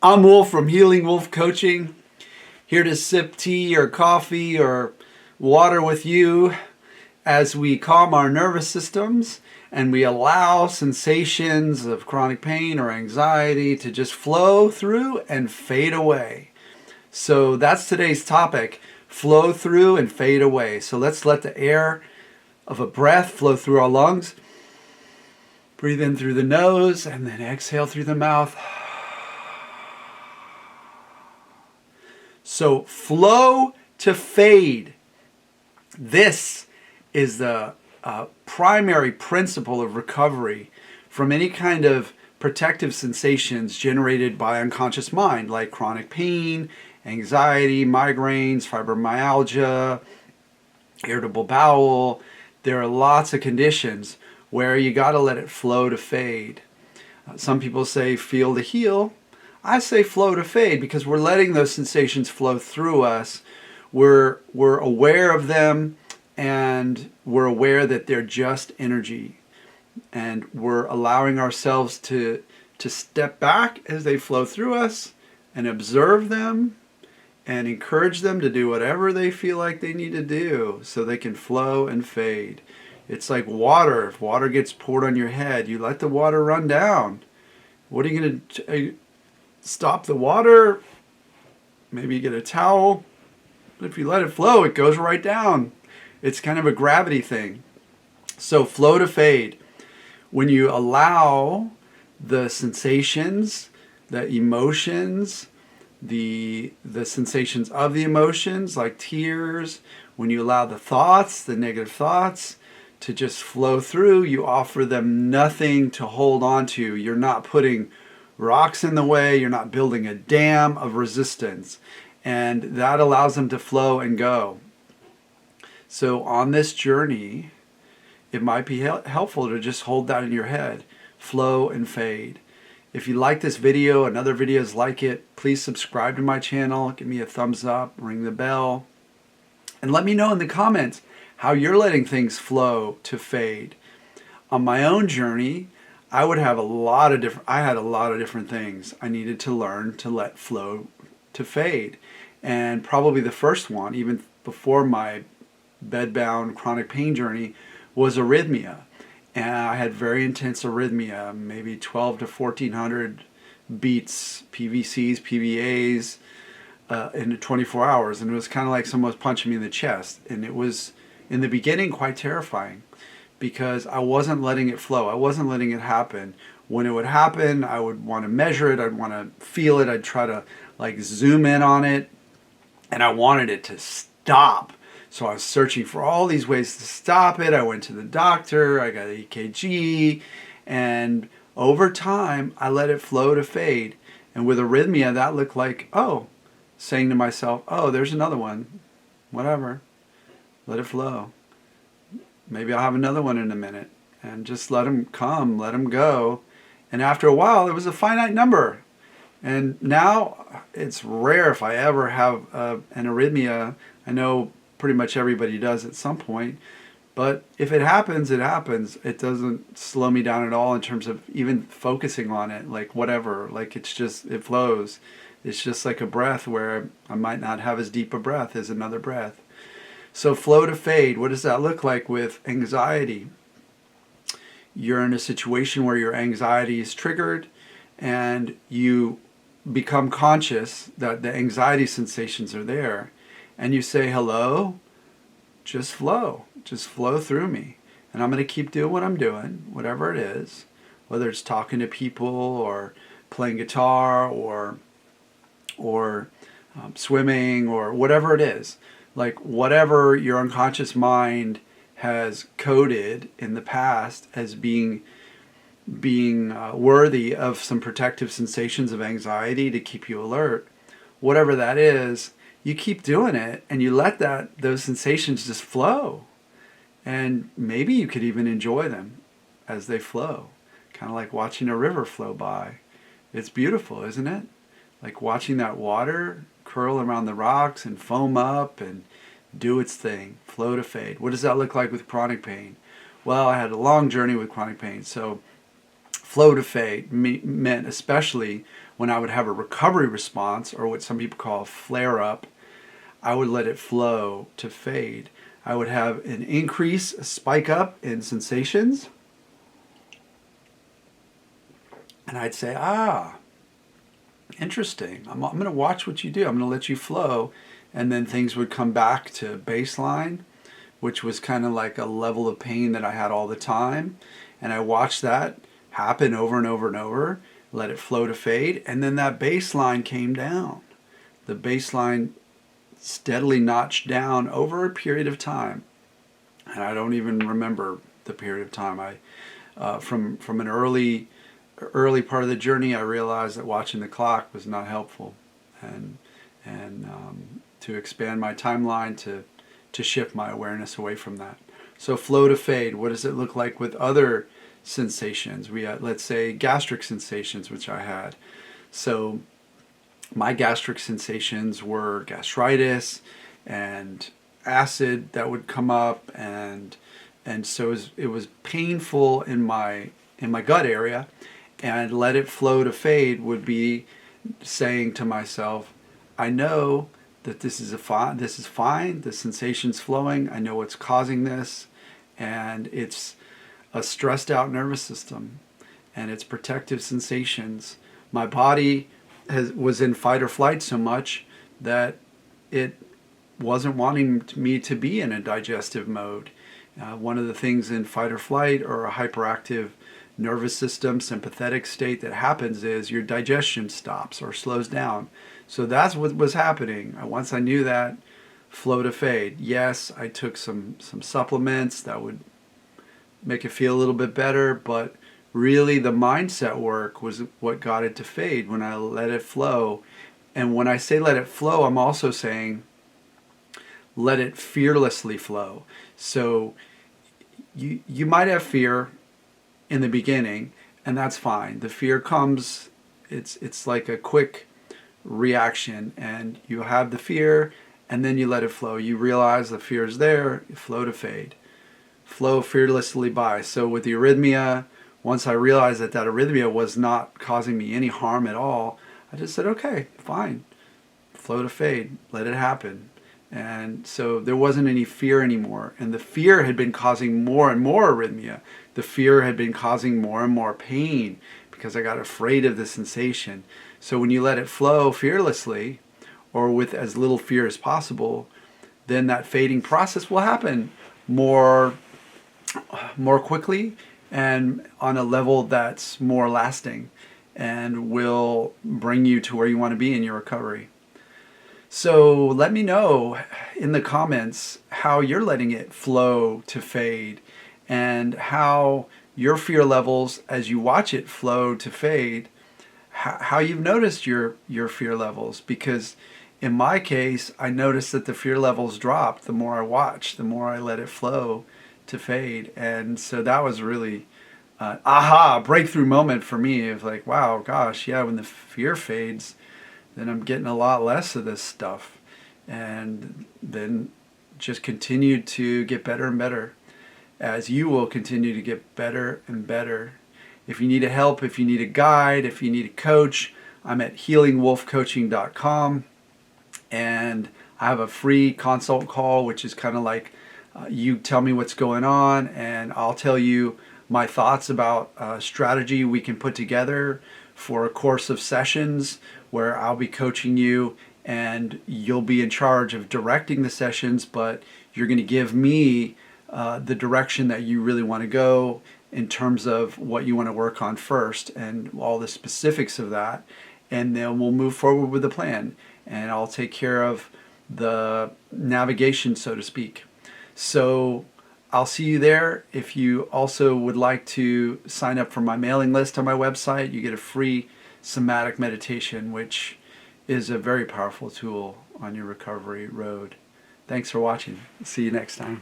I'm Wolf from Healing Wolf Coaching, here to sip tea or coffee or water with you as we calm our nervous systems and we allow sensations of chronic pain or anxiety to just flow through and fade away. So that's today's topic, flow through and fade away. So let's let the air of a breath flow through our lungs. Breathe in through the nose and then exhale through the mouth. So flow to fade. This is the primary principle of recovery from any kind of protective sensations generated by unconscious mind, like chronic pain, anxiety, migraines, fibromyalgia, irritable bowel. There are lots of conditions where you got to let it flow to fade. Some people say feel to heal. I say flow to fade because we're letting those sensations flow through us. We're aware of them and we're aware that they're just energy. And we're allowing ourselves to step back as they flow through us and observe them and encourage them to do whatever they feel like they need to do so they can flow and fade. It's like water. If water gets poured on your head, you let the water run down. What are you going to stop the water? Maybe you get a towel. But if you let it flow, it goes right down. It's kind of a gravity thing. So flow to fade. When you allow the sensations, the emotions, the sensations of the emotions like tears, when you allow the thoughts, the negative thoughts, to just flow through, you offer them nothing to hold on to. You're not putting rocks in the way, you're not building a dam of resistance, and that allows them to flow and go. So on this journey, it might be helpful to just hold that in your head, flow and fade. If you like this video and other videos like it, please subscribe to my channel, give me a thumbs up, ring the bell, and let me know in the comments how you're letting things flow to fade. On my own journey, I had a lot of different things I needed to learn to let flow to fade. And probably the first one, even before my bedbound chronic pain journey, was arrhythmia. And I had very intense arrhythmia, maybe 12 to 1400 beats, PVCs, PVAs, in 24 hours. And it was kind of like someone was punching me in the chest. And it was, in the beginning, quite terrifying because I wasn't letting it flow. I wasn't letting it happen. When it would happen, I would want to measure it. I'd want to feel it. I'd try to like zoom in on it. And I wanted it to stop. So I was searching for all these ways to stop it. I went to the doctor. I got an EKG. And over time, I let it flow to fade. And with arrhythmia, that looked like, saying to myself, there's another one. Whatever. Let it flow. Maybe I'll have another one in a minute. And just let them come, let them go. And after a while, it was a finite number. And now it's rare if I ever have an arrhythmia. I know pretty much everybody does at some point. But if it happens, it happens. It doesn't slow me down at all in terms of even focusing on it. Like whatever. Like it flows. It's just like a breath where I might not have as deep a breath as another breath. So flow to fade, what does that look like with anxiety? You're in a situation where your anxiety is triggered and you become conscious that the anxiety sensations are there. And you say, hello, just flow through me. And I'm going to keep doing what I'm doing, whatever it is, whether it's talking to people or playing guitar or swimming or whatever it is. Like whatever your unconscious mind has coded in the past as being worthy of some protective sensations of anxiety to keep you alert, whatever that is, you keep doing it and you let those sensations just flow. And maybe you could even enjoy them as they flow, kind of like watching a river flow by. It's beautiful, isn't it? Like watching that water curl around the rocks and foam up and do its thing, flow to fade. What does that look like with chronic pain? Well, I had a long journey with chronic pain, so flow to fade meant especially when I would have a recovery response, or what some people call a flare-up, I would let it flow to fade. I would have an increase, a spike up in sensations, and I'd say, interesting. I'm going to watch what you do. I'm going to let you flow. And then things would come back to baseline, which was kind of like a level of pain that I had all the time. And I watched that happen over and over and over, let it flow to fade. And then that baseline came down. The baseline steadily notched down over a period of time. And I don't even remember the period of time. From an early part of the journey, I realized that watching the clock was not helpful, and to expand my timeline to shift my awareness away from that. So flow to fade. What does it look like with other sensations? We had, let's say, gastric sensations, which I had. So my gastric sensations were gastritis and acid that would come up, and so it was painful in my gut area. And let it flow to fade would be saying to myself, I know that this is fine, the sensation's flowing, I know what's causing this, and it's a stressed out nervous system, and it's protective sensations. My body was in fight or flight so much that it wasn't wanting me to be in a digestive mode. One of the things in fight or flight, or a hyperactive nervous system, sympathetic state, that happens is your digestion stops or slows down. So that's what was happening. Once I knew that, flow to fade. Yes, I took some supplements that would make it feel a little bit better, but really the mindset work was what got it to fade when I let it flow. And when I say let it flow, I'm also saying let it fearlessly flow. So you might have fear in the beginning, and that's fine. The fear comes, it's like a quick reaction, and you have the fear, and then you let it flow. You realize the fear is there, you flow to fade. Flow fearlessly by. So with the arrhythmia, once I realized that arrhythmia was not causing me any harm at all, I just said, okay, fine. Flow to fade, let it happen. And so there wasn't any fear anymore. And the fear had been causing more and more arrhythmia. The fear had been causing more and more pain because I got afraid of the sensation. So when you let it flow fearlessly, or with as little fear as possible, then that fading process will happen more quickly and on a level that's more lasting, and will bring you to where you want to be in your recovery. So let me know in the comments how you're letting it flow to fade, and how your fear levels, as you watch it flow to fade, how you've noticed your fear levels. Because in my case, I noticed that the fear levels dropped the more I watched, the more I let it flow to fade. And so that was really breakthrough moment for me of like, wow, gosh, yeah, when the fear fades, then I'm getting a lot less of this stuff. And then just continue to get better and better, as you will continue to get better and better. If you need a help, if you need a guide, if you need a coach, I'm at healingwolfcoaching.com, and I have a free consult call, which is kind of like you tell me what's going on, and I'll tell you my thoughts about a strategy we can put together for a course of sessions where I'll be coaching you, and you'll be in charge of directing the sessions, but you're going to give me the direction that you really want to go in terms of what you want to work on first, and all the specifics of that, and then we'll move forward with the plan, and I'll take care of the navigation, so to speak. So I'll see you there. If you also would like to sign up for my mailing list on my website, you get a free somatic meditation, which is a very powerful tool on your recovery road. Thanks for watching. See you next time.